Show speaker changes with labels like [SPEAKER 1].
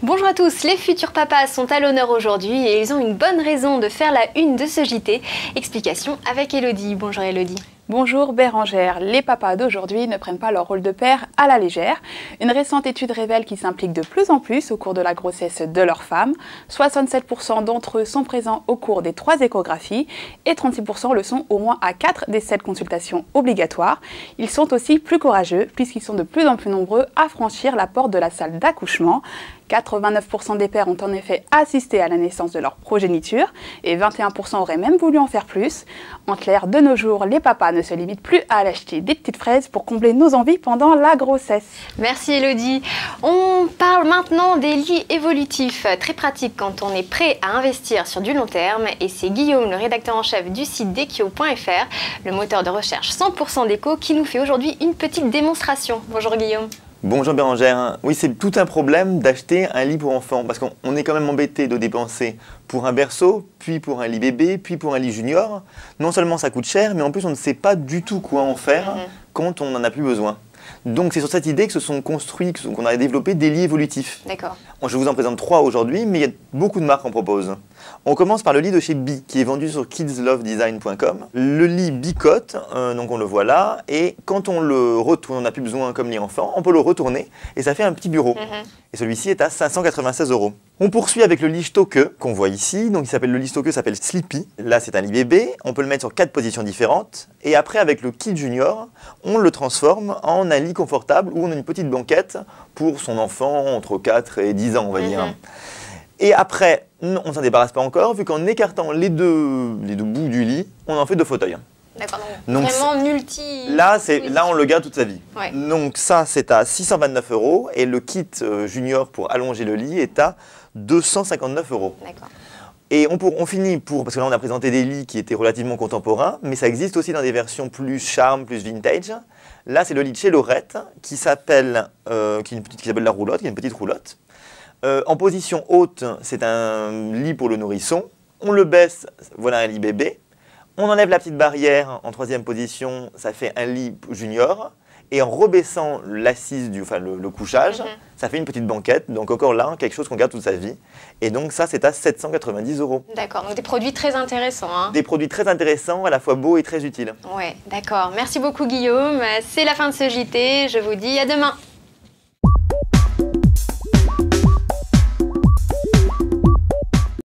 [SPEAKER 1] Bonjour à tous, les futurs papas sont à l'honneur aujourd'hui et ils ont une bonne raison de faire la une de ce JT. Explication avec Elodie. Bonjour Elodie.
[SPEAKER 2] Bonjour Bérangère, les papas d'aujourd'hui ne prennent pas leur rôle de père à la légère. Une récente étude révèle qu'ils s'impliquent de plus en plus au cours de la grossesse de leur femme. 67% d'entre eux sont présents au cours des 3 échographies et 36% le sont au moins à 4 des 7 consultations obligatoires. Ils sont aussi plus courageux puisqu'ils sont de plus en plus nombreux à franchir la porte de la salle d'accouchement. 89% des pères ont en effet assisté à la naissance de leur progéniture et 21% auraient même voulu en faire plus. En clair, de nos jours, les papas ne se limitent plus à acheter des petites fraises pour combler nos envies pendant la grossesse.
[SPEAKER 1] Merci Elodie. On parle maintenant des lits évolutifs, très pratiques quand on est prêt à investir sur du long terme. Et c'est Guillaume, le rédacteur en chef du site dekio.fr, le moteur de recherche 100% déco, qui nous fait aujourd'hui une petite démonstration. Bonjour Guillaume.
[SPEAKER 3] Bonjour Bérangère. Oui, c'est tout un problème d'acheter un lit pour enfants parce qu'on est quand même embêté de dépenser pour un berceau, puis pour un lit bébé, puis pour un lit junior. Non seulement ça coûte cher, mais en plus on ne sait pas du tout quoi en faire quand on n'en a plus besoin. Donc c'est sur cette idée que se sont construits, qu'on a développé des lits évolutifs.
[SPEAKER 1] D'accord.
[SPEAKER 3] Je vous en présente 3 aujourd'hui, mais il y a beaucoup de marques qui en proposent. On commence par le lit de chez Bi, qui est vendu sur kidslovedesign.com. Le lit bicote, donc on le voit là, et quand on le retourne, on n'a plus besoin comme lit enfant, on peut le retourner et ça fait un petit bureau. Et celui-ci est à 596 €. On poursuit avec le lit Stokke qu'on voit ici. Donc le lit Stokke s'appelle Sleepy. Là c'est un lit bébé, on peut le mettre sur 4 positions différentes. Et après avec le kit junior, on le transforme en un lit confortable où on a une petite banquette pour son enfant entre 4 et 10 ans on va dire. Et après, on ne s'en débarrasse pas encore, vu qu'en écartant les deux bouts du lit, on en fait 2 fauteuils.
[SPEAKER 1] D'accord, donc vraiment multi...
[SPEAKER 3] Là, on le garde toute sa vie.
[SPEAKER 1] Ouais.
[SPEAKER 3] Donc ça, c'est à 629 € et le kit junior pour allonger le lit est à 259 €.
[SPEAKER 1] D'accord.
[SPEAKER 3] Et on finit parce que là on a présenté des lits qui étaient relativement contemporains, mais ça existe aussi dans des versions plus charme, plus vintage. Là, c'est le lit de chez Lorette qui s'appelle la roulotte, qui est une petite roulotte. En position haute, c'est un lit pour le nourrisson. On le baisse, voilà un lit bébé. On enlève la petite barrière en 3e position, ça fait un lit junior. Et en rebaissant l'assise, le couchage, ça fait une petite banquette. Donc encore là, quelque chose qu'on garde toute sa vie. Et donc ça, c'est à 790 €.
[SPEAKER 1] D'accord, donc des produits très intéressants. Hein.
[SPEAKER 3] Des produits très intéressants, à la fois beaux et très utiles.
[SPEAKER 1] Ouais, d'accord. Merci beaucoup Guillaume. C'est la fin de ce JT. Je vous dis à demain.